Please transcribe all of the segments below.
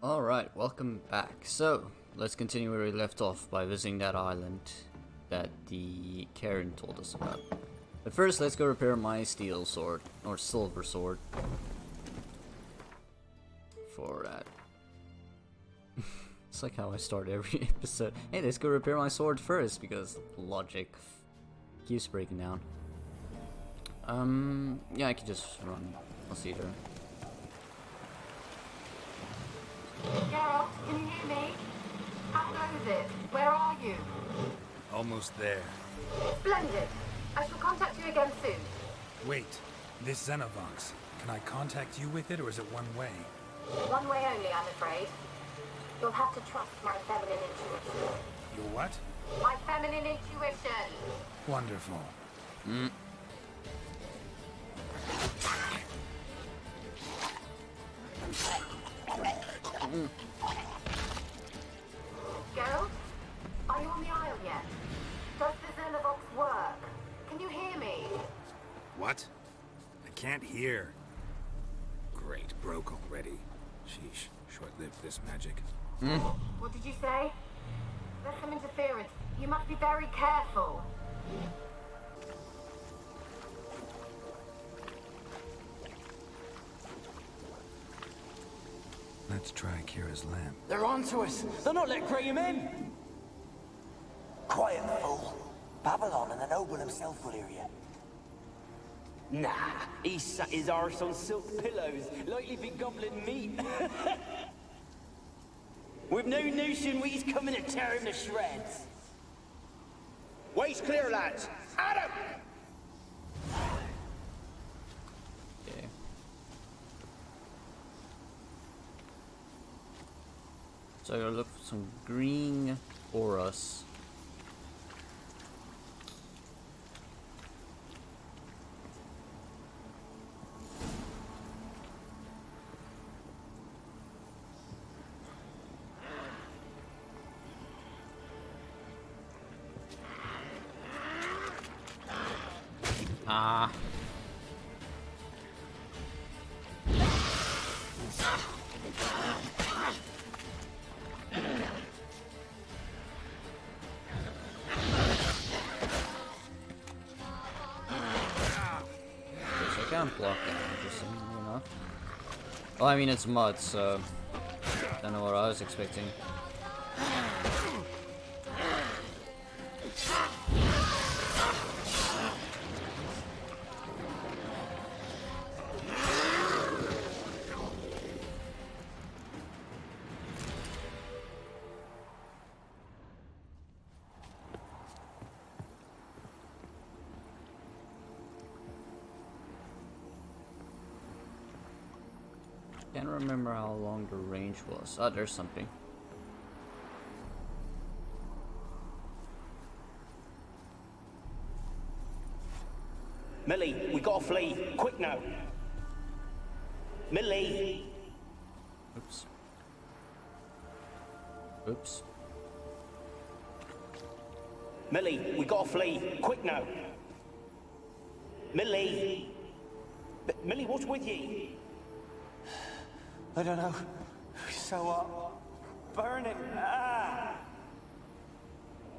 Alright, welcome back. So, let's continue where we left off by visiting that island that the Karen told us about. But first, let's go repair my steel sword, or silver sword. For that. It's like how I start every episode. Hey, let's go repair my sword first, because logic keeps breaking down. Yeah, I can just run. I'll see her. Geralt, can you hear me? How goes it? Where are you? Almost there. Splendid. I shall contact you again soon. Wait, this Xenovox. Can I contact you with it, or is it one way? One way only, I'm afraid. You'll have to trust my feminine intuition. Your what? My feminine intuition! Wonderful. Geralt? Are you on the Isle yet? Does the Xenovox work? Can you hear me? What? I can't hear. Great, broke already. Sheesh, short-lived this magic. What did you say? There's some interference. You must be very careful. Let's try Kira's lamp. They're onto us. They're not letting Graham in. Quiet, fool. Babylon and the noble himself will hear you. Nah, he sat his arse on silk pillows, like he'd be gobbling meat. With no notion we's coming to tear him to shreds. Waist clear, lads. Adam! Okay. So I gotta look for some green auras. Ah. I can't block that, interestingly enough. Well, I mean, it's mud, so don't know what I was expecting. Can't remember how long the range was. Oh, there's something. Millie, we gotta flee. Quick now. Millie. Oops. Oops. Millie, we gotta flee. Quick now. Millie. Millie, what's with you? I don't know. So, burning. Ah!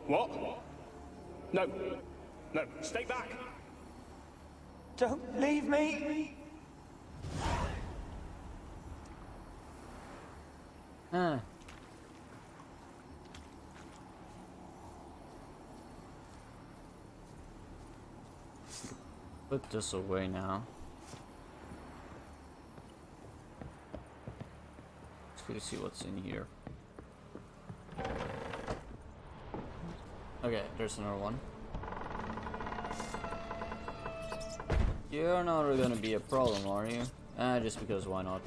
What? No. No, stay back. Don't leave me! Ah. Put this away now. Let's see what's in here. Okay, there's another one. You're not really gonna be a problem, are you? Just because why not?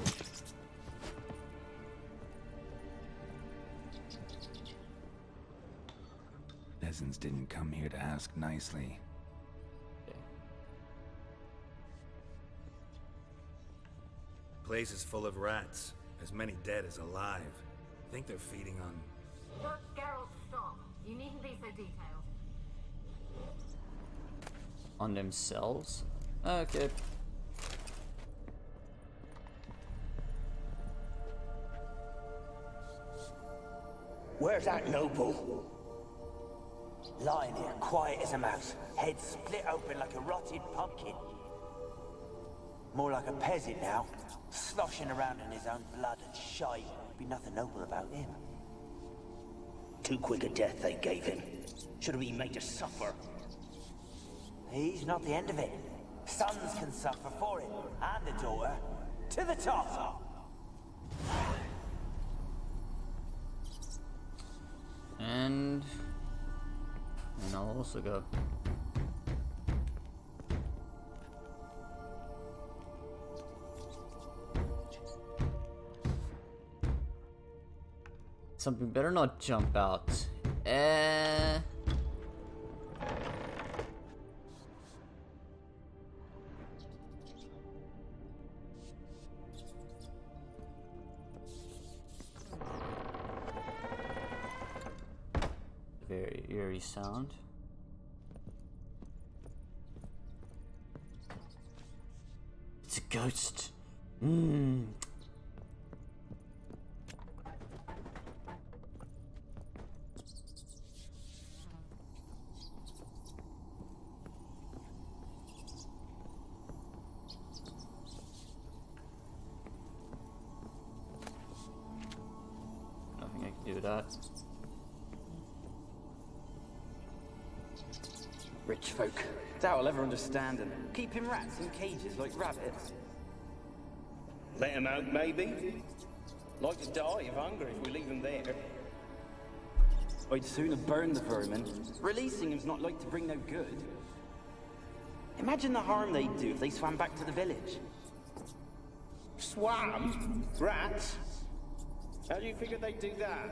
Peasants didn't come here to ask nicely. Okay. Place is full of rats. As many dead as alive. Think they're feeding on... Geralt, stop. You needn't be so detailed. On themselves? Okay. Where's that noble? Lying here, quiet as a mouse, head split open like a rotted pumpkin. More like a peasant now, sloshing around in his own blood and shite. Be nothing noble about him. Too quick a death they gave him. Should have been made to suffer. He's not the end of it. Sons can suffer for it, and the daughter. To the top! And I'll also go. Something better not jump out. Very eerie sound. It's a ghost. Nothing I can do with that. Rich folk. Doubt I'll ever understand them. Keeping rats in cages like rabbits. Let him out, maybe? Like to die of hunger if we leave him there. I'd sooner burn the vermin. Releasing him's not like to bring no good. Imagine the harm they'd do if they swam back to the village. Swam? Rats? How do you figure they'd do that?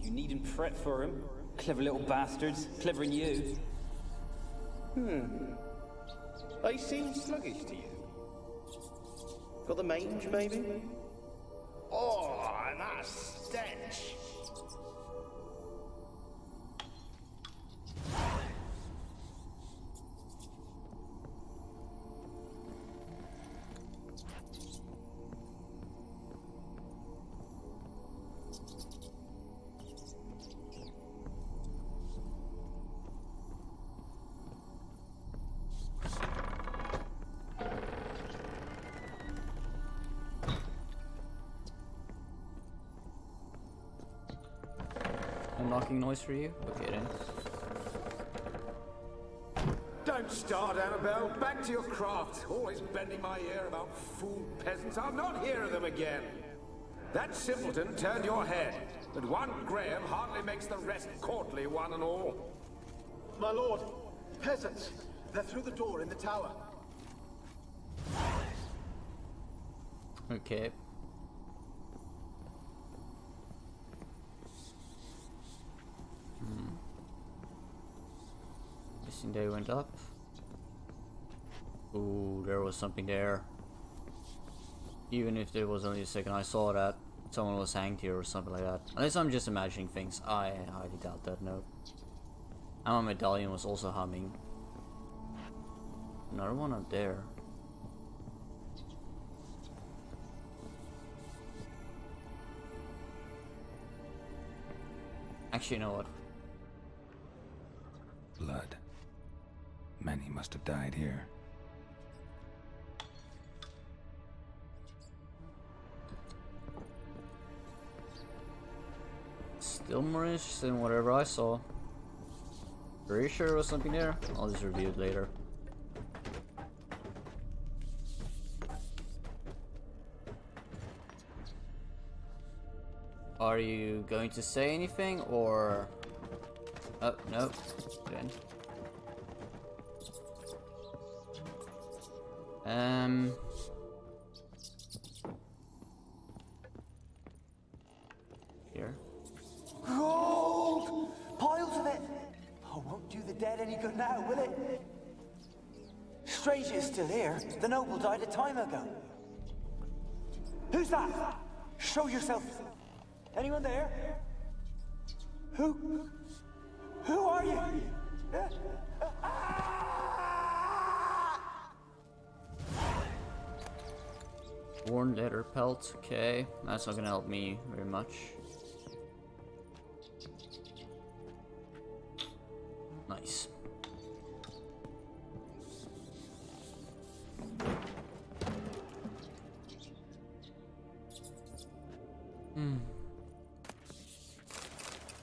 You needn't fret for him. Clever little bastards. Clever than you. They seem sluggish to you. Got the mange, maybe? Oh, and that stench! Knocking noise for you? Okay then. Don't start, Annabelle. Back to your craft. Always bending my ear about fool peasants. I'll not hear of them again. That simpleton turned your head, but one Graham hardly makes the rest courtly, one and all. My lord, peasants. They're through the door in the tower. Okay. Missing day went up. Ooh, there was something there. Even if there was only a second, I saw that someone was hanged here or something like that. Unless I'm just imagining things. I highly doubt that, no. And my medallion was also humming. Another one up there. Actually, you know what? Blood. Many must have died here. Still more interesting than whatever I saw. Pretty sure there was something there. I'll just review it later. Are you going to say anything or... Oh, no. Good. Here. Gold! Piles of it! Oh, won't do the dead any good now, will it? Strange it's still here. The noble died a time ago. Who's that? Show yourself. Anyone there? Who? Who are you? Worn leather pelt, okay. That's not gonna help me very much. Nice.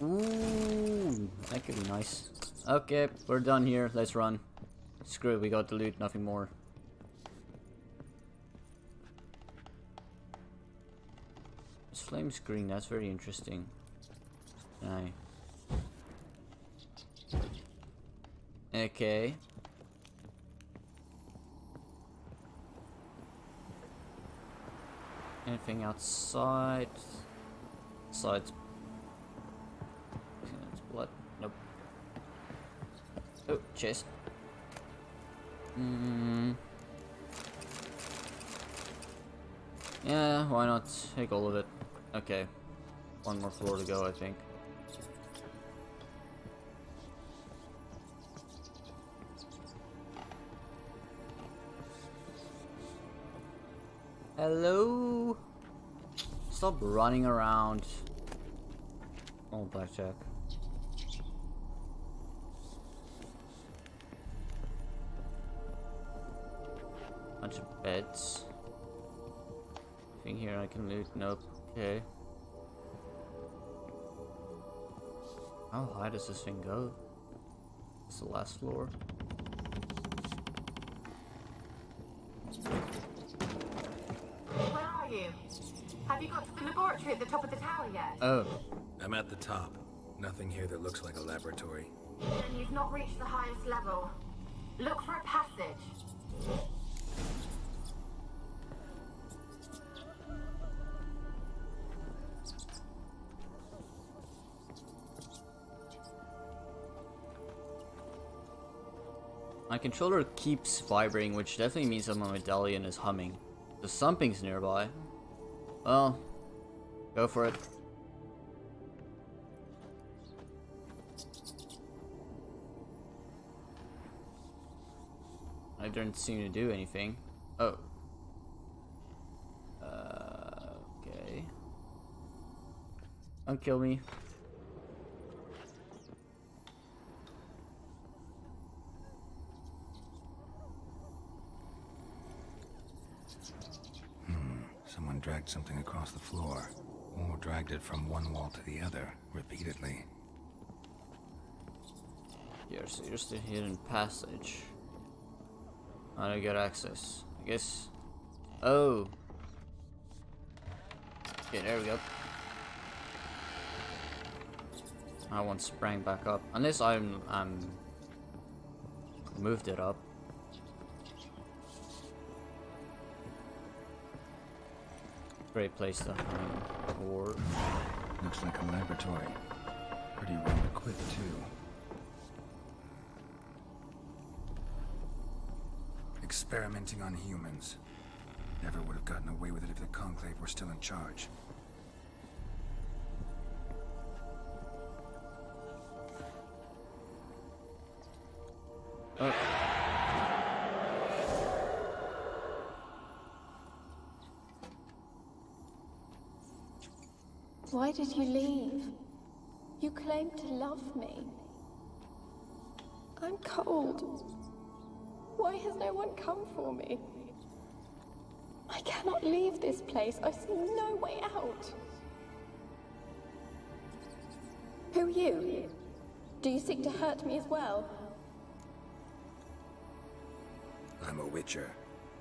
Ooh, that could be nice. Okay, we're done here. Let's run. Screw it, we got the loot, nothing more. This flame screen, that's very interesting. Aye. Okay. Anything outside? Besides blood? Nope. Oh, chest. Yeah, why not take all of it? Okay. One more floor to go, I think. Hello? Stop running around. Oh, blackjack. Bunch of beds. Thing here I can loot. Nope. Okay. How high does this thing go? It's the last floor. Where are you? Have you got to the laboratory at the top of the tower yet? Oh. I'm at the top. Nothing here that looks like a laboratory. Then you've not reached the highest level. Look for a passage. My controller keeps vibrating, which definitely means that my medallion is humming. So something's nearby. Well, go for it. I don't seem to do anything. Oh. Okay. Don't kill me. Someone dragged something across the floor, or dragged it from one wall to the other, repeatedly. Yeah, so here's the hidden passage. How do I get access? I guess. Oh. Okay, there we go. I once sprang back up. Unless I'm moved it up. Great place to hide. Or Looks like a laboratory. Pretty well equipped, too. Experimenting on humans. Never would have gotten away with it if the Conclave were still in charge. Why did you leave? You claimed to love me. I'm cold. Why has no one come for me? I cannot leave this place. I see no way out. Who are you? Do you seek to hurt me as well? I'm a Witcher.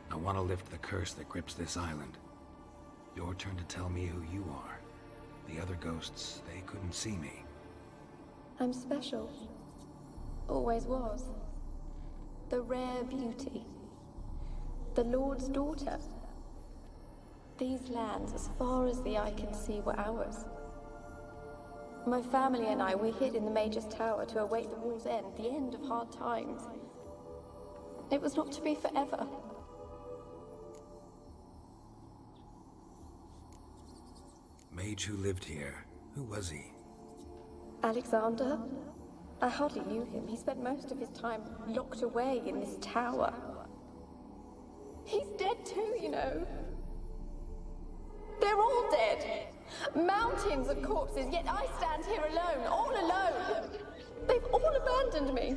I want to lift the curse that grips this island. Your turn to tell me who you are. The other ghosts, they couldn't see me. I'm special. Always was. The rare beauty. The Lord's daughter. These lands, as far as the eye can see, were ours. My family and I, we hid in the Major's Tower to await the war's end, the end of hard times. It was not to be forever. Mage who lived here. Who was he? Alexander? I hardly knew him. He spent most of his time locked away in this tower. He's dead too, you know. They're all dead. Mountains of corpses, yet I stand here alone, all alone. They've all abandoned me.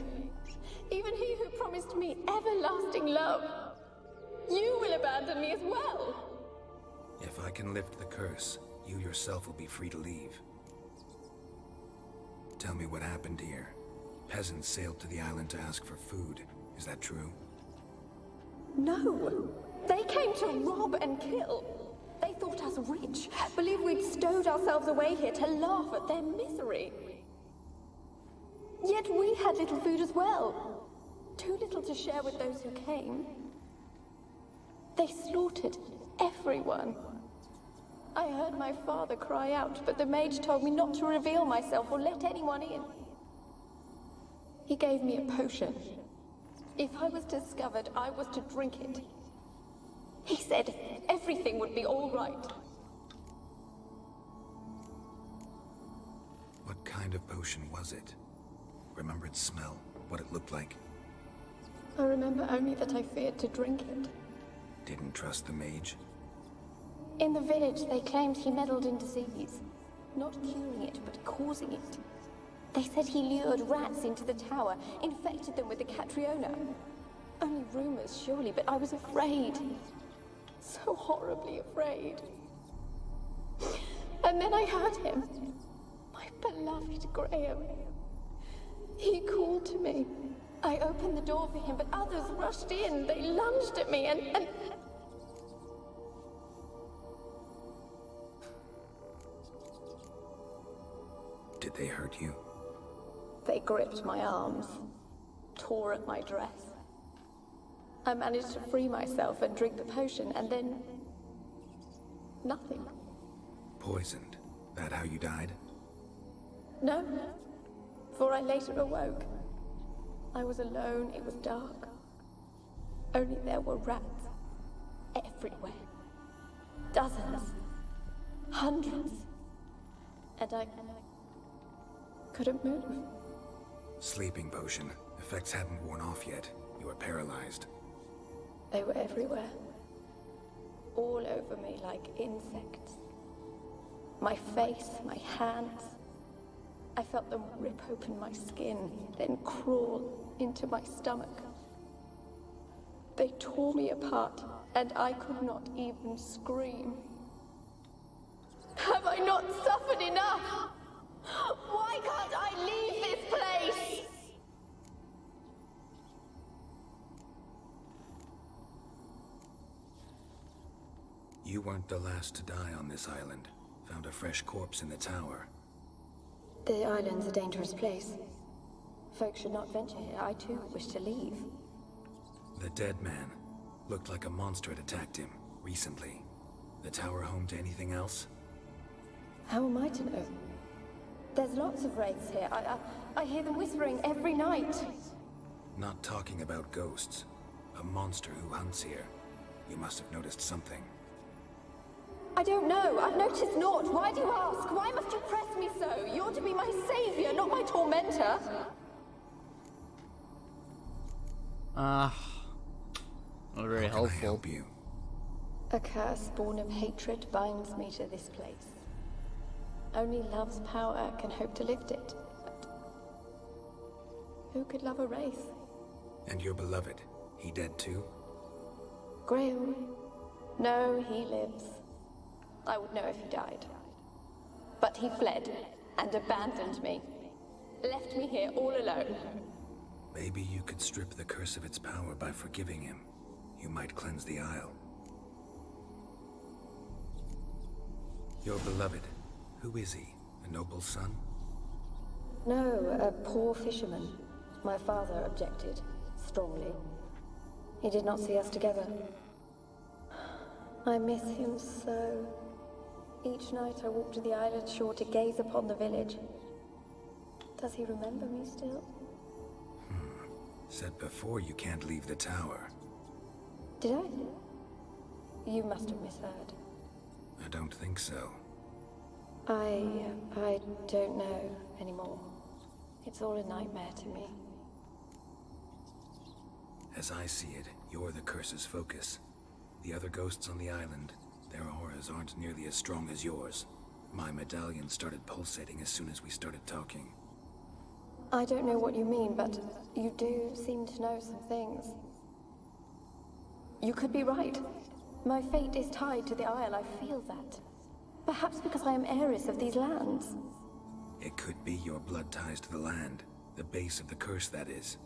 Even he who promised me everlasting love. You will abandon me as well. If I can lift the curse, you yourself will be free to leave. Tell me what happened here. Peasants sailed to the island to ask for food. Is that true? No. They came to rob and kill. They thought us rich, believed we'd stowed ourselves away here to laugh at their misery. Yet we had little food as well. Too little to share with those who came. They slaughtered everyone. I heard my father cry out, but the mage told me not to reveal myself or let anyone in. He gave me a potion. If I was discovered, I was to drink it. He said everything would be all right. What kind of potion was it? Remember its smell? What it looked like? I remember only that I feared to drink it. Didn't trust the mage? In the village, they claimed he meddled in disease. Not curing it, but causing it. They said he lured rats into the tower, infected them with the Catriona. Only rumors, surely, but I was afraid. So horribly afraid. And then I heard him. My beloved Graham. He called to me. I opened the door for him, but others rushed in. They lunged at me and... Did they hurt you? They gripped my arms, tore at my dress. I managed to free myself and drink the potion, and then... nothing. Poisoned? That how you died? No, for I later awoke. I was alone, it was dark. Only there were rats everywhere. Dozens. Hundreds. And I couldn't move. Sleeping potion. Effects hadn't worn off yet. You were paralyzed. They were everywhere. All over me like insects. My face, my hands. I felt them rip open my skin, then crawl into my stomach. They tore me apart, and I could not even scream. Have I not suffered enough? Why can't I leave this place? You weren't the last to die on this island. Found a fresh corpse in the tower. The island's a dangerous place. Folk should not venture here. I too wish to leave. The dead man. Looked like a monster had attacked him, recently. The tower home to anything else? How am I to know? There's lots of wraiths here. I hear them whispering every night. Not talking about ghosts. A monster who hunts here. You must have noticed something. I don't know. I've noticed naught. Why do you ask? Why must you press me so? You're to be my savior, not my tormentor. Not very How can I helpful. help you? A curse born of hatred binds me to this place. Only love's power can hope to lift it. But who could love a wraith? And your beloved, he dead too? Grail? No, he lives. I would know if he died. But he fled and abandoned me. Left me here all alone. Maybe you could strip the curse of its power by forgiving him. You might cleanse the Isle. Your beloved, who is he? A noble son? No, a poor fisherman. My father objected, strongly. He did not see us together. I miss him so. Each night I walk to the island shore to gaze upon the village. Does he remember me still? Said before you can't leave the tower. Did I? You must have misheard. I don't think so. I don't know anymore. It's all a nightmare to me. As I see it, you're the curse's focus. The other ghosts on the island, their auras aren't nearly as strong as yours. My medallion started pulsating as soon as we started talking. I don't know what you mean, but you do seem to know some things. You could be right. My fate is tied to the Isle, I feel that. Perhaps because I am heiress of these lands. It could be your blood ties to the land, the base of the curse, that is.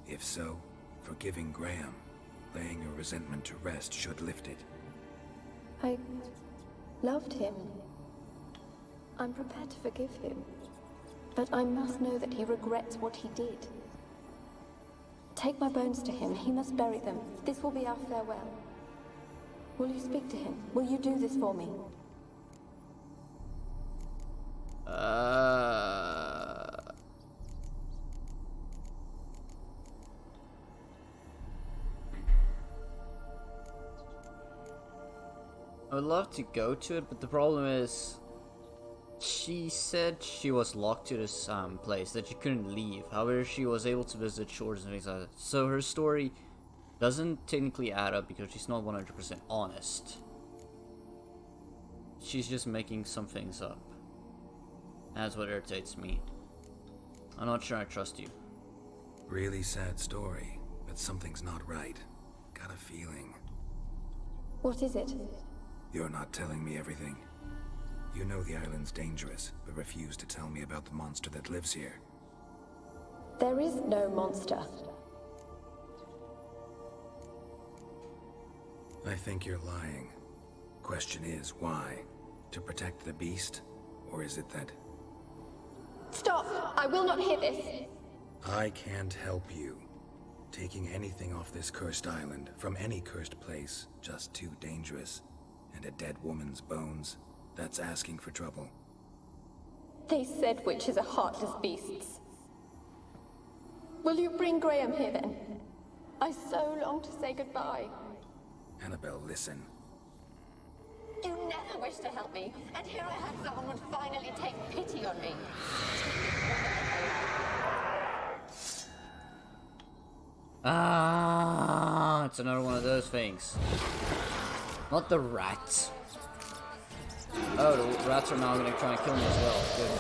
If so, forgiving Graham, laying your resentment to rest should lift it. I loved him. I'm prepared to forgive him. But I must know that he regrets what he did. Take my bones to him. He must bury them. This will be our farewell. Will you speak to him? Will you do this for me? I would love to go to it, but the problem is she said she was locked to this place, that she couldn't leave. However, she was able to visit shores and things like that. So her story doesn't technically add up because she's not 100% honest. She's just making some things up. That's what irritates me. I'm not sure I trust you. Really sad story, but something's not right. Got a feeling. What is it? You're not telling me everything. You know the island's dangerous, but refuse to tell me about the monster that lives here. There is no monster. I think you're lying. Question is, why? To protect the beast? Or is it that... Stop! I will not hear this! I can't help you. Taking anything off this cursed island, from any cursed place, just too dangerous. And a dead woman's bones, that's asking for trouble. They said witches are heartless beasts. Will you bring Graham here then? I so long to say goodbye. Annabelle, listen. You never wished to help me, and here I had someone would finally take pity on me. Ah, it's another one of those things. Not the rats. Oh, the rats are now gonna try and kill me as well. Good.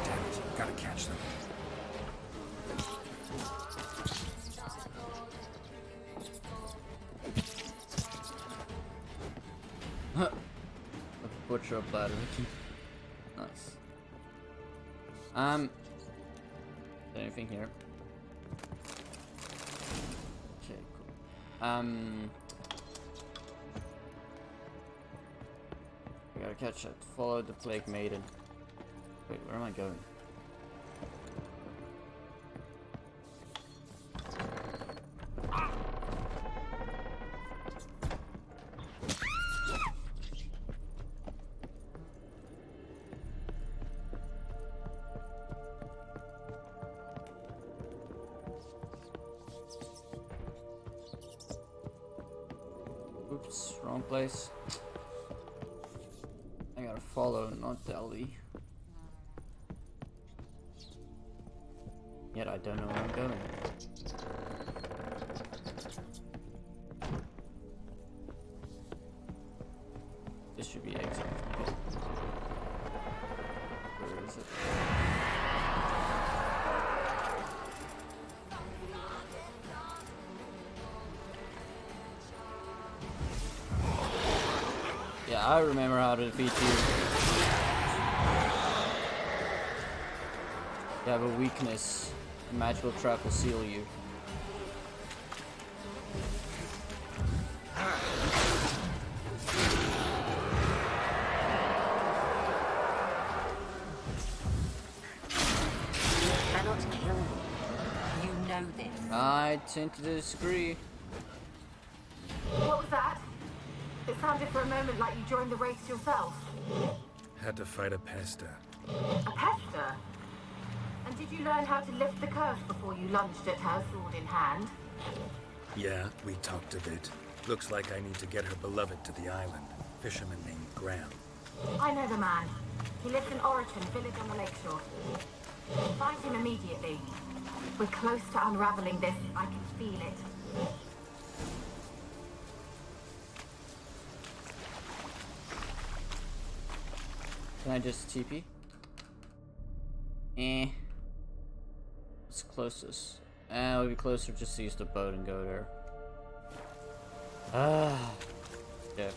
Damn it, gotta catch them. A butcher of bladder. Nice. Is there anything here? Okay, cool. We gotta catch it. Follow the plague maiden. Wait, where am I going? Oops, wrong place. I gotta follow, not Delhi. Yet I don't know where I'm going. This should be exit. Okay. Where is it? Yeah, I remember how to defeat you. You have a weakness. A magical trap will seal you. You cannot kill me. You know this. I tend to disagree. What was that? It sounded for a moment like you joined the race yourself. Had to fight a pester. A pester? And did you learn how to lift the curse before you lunged at her, sword in hand? Yeah, we talked a bit. Looks like I need to get her beloved to the island. Fisherman named Graham. I know the man. He lives in Oriton, village on the lakeshore. Find him immediately. We're close to unraveling this. I can feel it. Can I just TP? Eh. It's closest. And it'll be closer just to use the boat and go there. Ah. Yeah.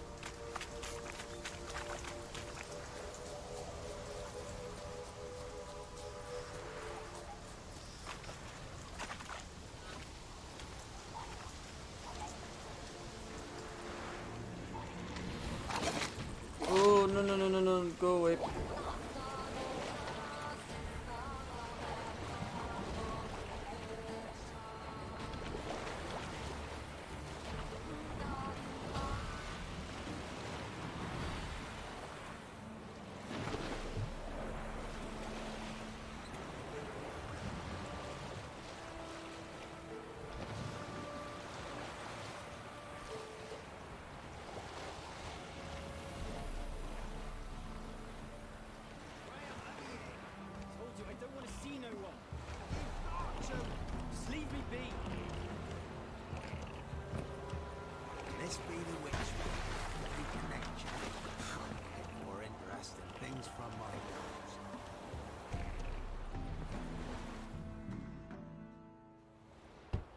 Oh, no, no, no, no, no, go away. This be the witch. Reconnection. Get more interesting things from my nose.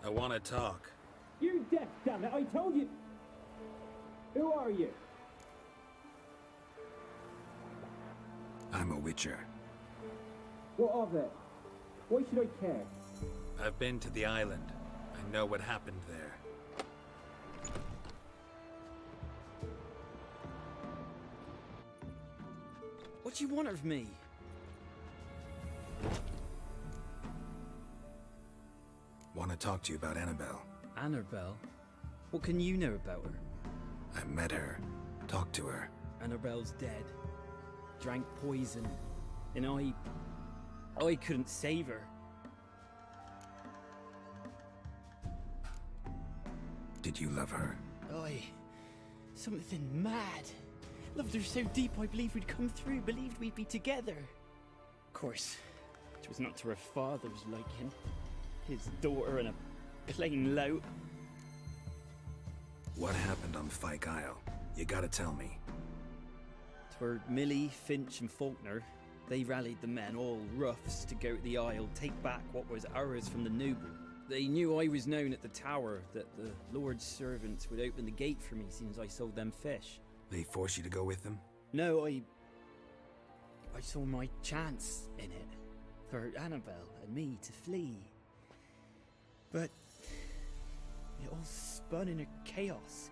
I want to talk. You're deaf, damn it! I told you. Who are you? I'm a witcher. What of it? Why should I care? I've been to the island. I know what happened there. What do you want of me? Want to talk to you about Annabelle. Annabelle? What can you know about her? I met her. Talked to her. Annabelle's dead. Drank poison. And I couldn't save her. Did you love her? Something mad. Loved her so deep I believed we'd come through, believed we'd be together. Of course, it was not to her father's liking. His daughter and a plain lout. What happened on Fyke Isle? You gotta tell me. 'Twere Millie, Finch and Faulkner. They rallied the men, all roughs, to go to the Isle, take back what was ours from the noble. They knew I was known at the tower, that the Lord's servants would open the gate for me since I sold them fish. They force you to go with them? No, I saw my chance in it, for Annabelle and me to flee. But it all spun in a chaos.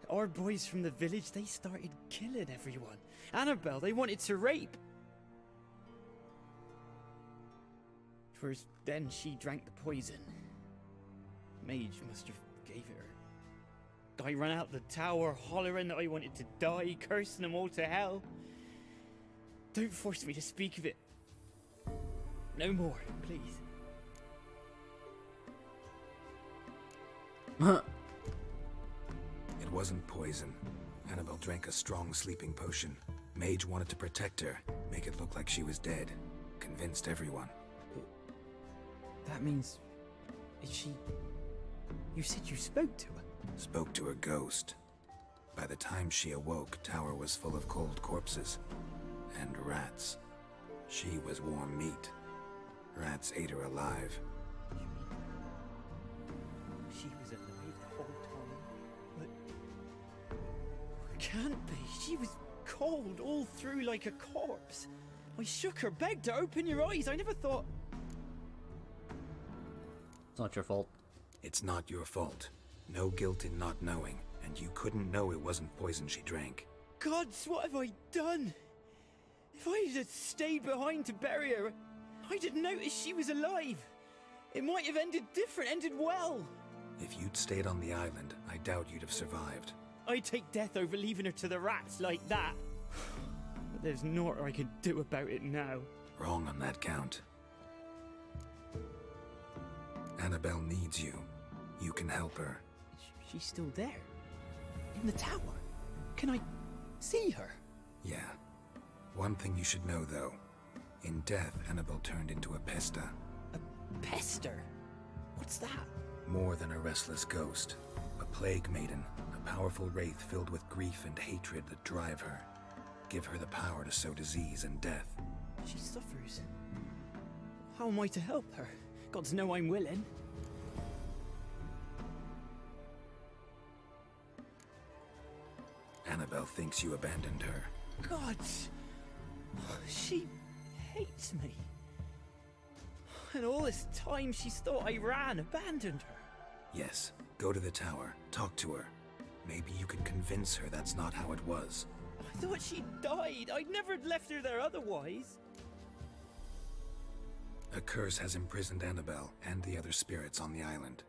Our boys from the village, they started killing everyone. Annabelle, they wanted to rape. 'Twas then she drank the poison. Mage must have gave it her. I ran out the tower, hollering that I wanted to die, cursing them all to hell. Don't force me to speak of it. No more, please. It wasn't poison. Annabelle drank a strong sleeping potion. Mage wanted to protect her, make it look like she was dead. Convinced everyone. That means... is she... You said you spoke to her? Spoke to a ghost. By the time she awoke, tower was full of cold corpses. And rats. She was warm meat. Rats ate her alive. You mean... she was alive the whole time? But... it can't be. She was cold all through like a corpse. I shook her, begged her, open your eyes. I never thought... It's not your fault. It's not your fault. No guilt in not knowing, and you couldn't know it wasn't poison she drank. Gods, what have I done? If I had stayed behind to bury her, I didn't notice she was alive. It might have ended different, ended well. If you'd stayed on the island, I doubt you'd have survived. I'd take death over leaving her to the rats like that. But there's naught I can do about it now. Wrong on that count. Annabelle needs you. You can help her. She's still there? In the tower? Can I see her? Yeah. One thing you should know, though. In death, Annabelle turned into a pesta. A pester? What's that? More than a restless ghost. A plague maiden. A powerful wraith filled with grief and hatred that drive her. Give her the power to sow disease and death. She suffers. How am I to help her? Gods know I'm willing. Annabelle thinks you abandoned her. God! She hates me. And all this time she's thought I abandoned her. Yes, go to the tower, talk to her. Maybe you can convince her that's not how it was. I thought she died. I'd never left her there otherwise. A curse has imprisoned Annabelle and the other spirits on the island.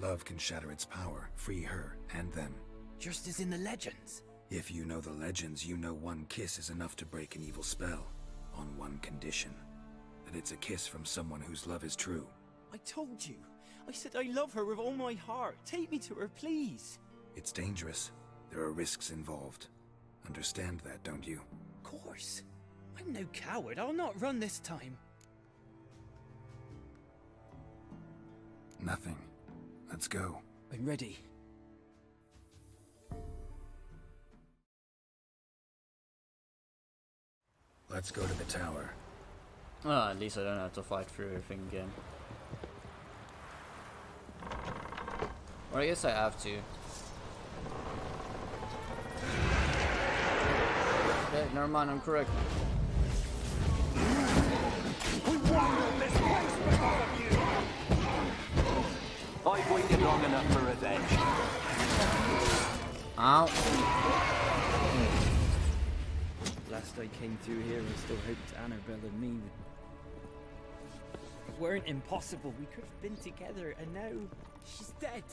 Love can shatter its power, free her and them. Just as in the legends. If you know the legends, you know one kiss is enough to break an evil spell. On one condition. That it's a kiss from someone whose love is true. I told you. I said I love her with all my heart. Take me to her, please. It's dangerous. There are risks involved. Understand that, don't you? Of course. I'm no coward. I'll not run this time. Nothing. Let's go. I'm ready. Let's go to the tower. Ah, at least I don't have to fight through everything again. Or I guess I have to. Okay, never mind, I'm correct. I've waited long enough for revenge. Ow. Last I came through here, I still hoped Annabelle and me weren't impossible. We could have been together, and now she's dead.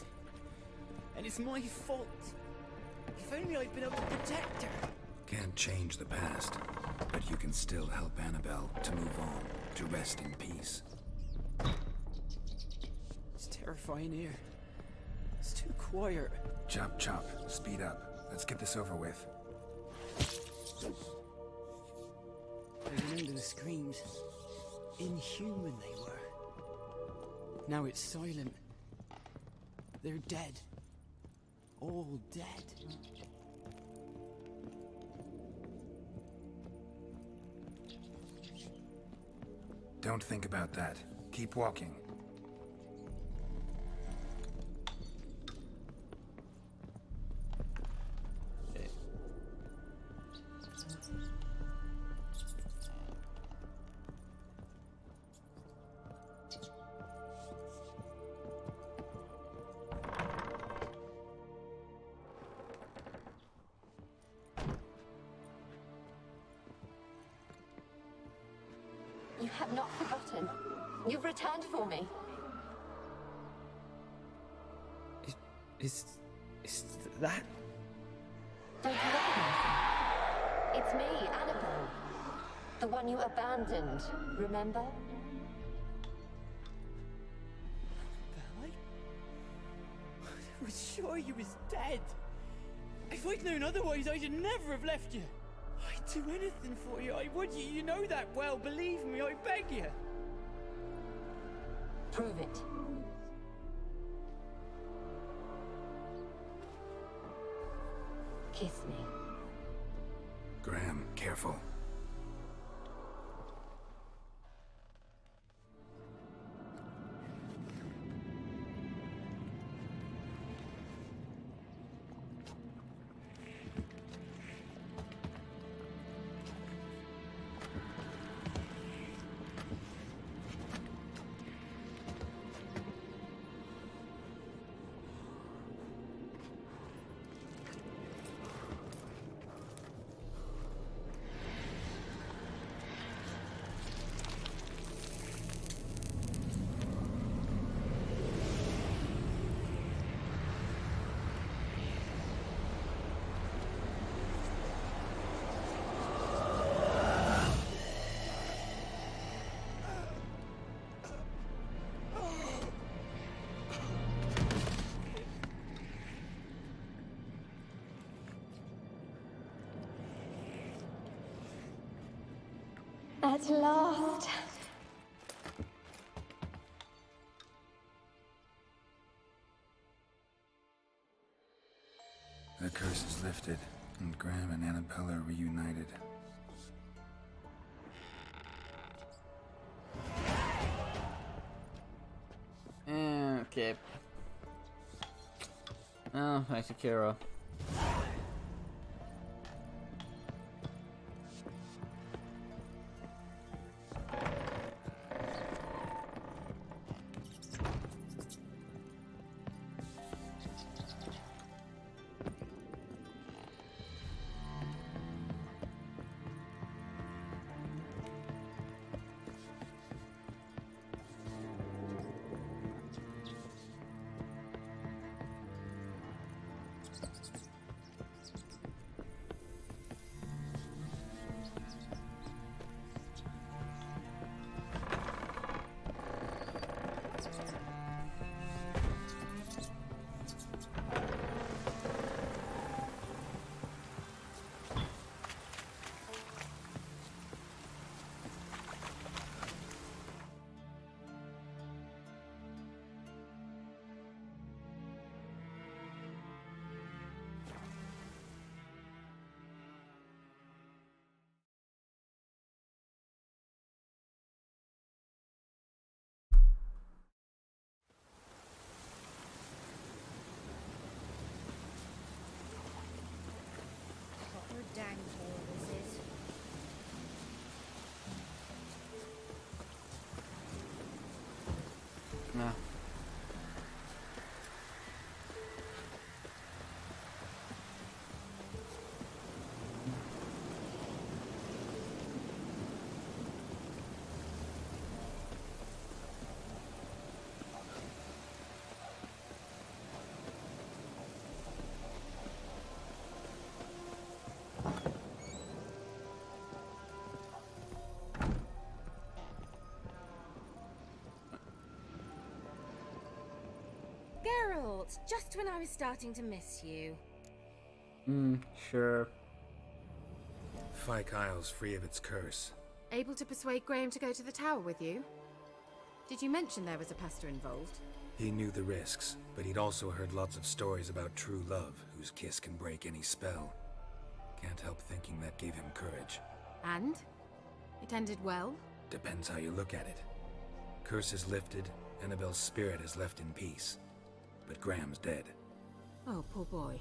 And it's my fault. If only I'd been able to protect her. Can't change the past, but you can still help Annabelle to move on, to rest in peace. It's terrifying here. It's too quiet. Chop, chop. Speed up. Let's get this over with. I remember the screams. Inhuman they were. Now it's silent. They're dead. All dead. Don't think about that. Keep walking. You have not forgotten. You've returned for me. Is that? Don't you recognize me? It's me, Annabelle. The one you abandoned, remember? I was sure you was dead. If I'd known otherwise, I'd never have left you. I'd do anything for you. I would. You know that well. Believe me, I beg you. Prove it. Kiss me. Graham, careful. At last. The curse is lifted, and Graham and Annabelle are reunited. Okay. Oh, back to Kira. Proper dank hole this is. Nah. Geralt, just when I was starting to miss you. Sure. Fyke Isle's free of its curse. Able to persuade Graham to go to the tower with you? Did you mention there was a pester involved? He knew the risks, but he'd also heard lots of stories about true love, whose kiss can break any spell. Can't help thinking that gave him courage. And? It ended well? Depends how you look at it. Curse is lifted, Annabelle's spirit is left in peace. But Graham's dead. Oh, poor boy.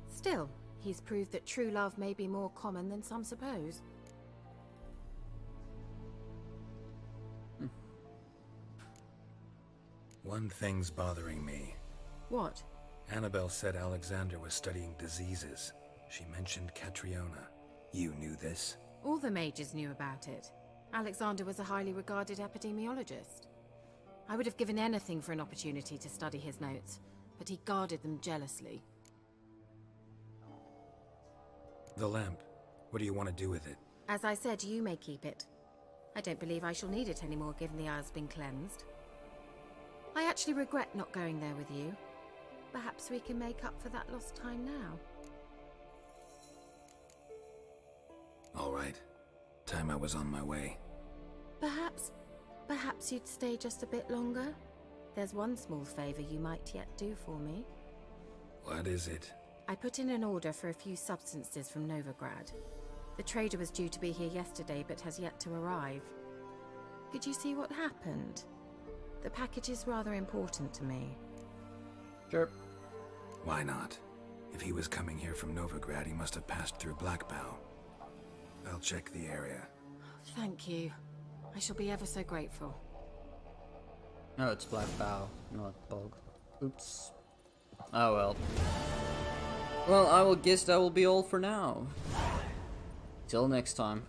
Still, he's proved that true love may be more common than some suppose. One thing's bothering me. What? Annabelle said Alexander was studying diseases. She mentioned Catriona. You knew this? All the mages knew about it. Alexander was a highly regarded epidemiologist. I would have given anything for an opportunity to study his notes, but he guarded them jealously. The lamp. What do you want to do with it? As I said, you may keep it. I don't believe I shall need it anymore, given the Isle's been cleansed. I actually regret not going there with you. Perhaps we can make up for that lost time now. All right. Time I was on my way. Perhaps you'd stay just a bit longer? There's one small favor you might yet do for me. What is it? I put in an order for a few substances from Novigrad. The trader was due to be here yesterday, but has yet to arrive. Could you see what happened? The package is rather important to me. Sure. Why not? If he was coming here from Novigrad, he must have passed through Blackbow. I'll check the area. Thank you. I shall be ever so grateful. No, it's Black Bow, not Bog. Oops. Oh well. Well, I will guess that will be all for now. Till next time.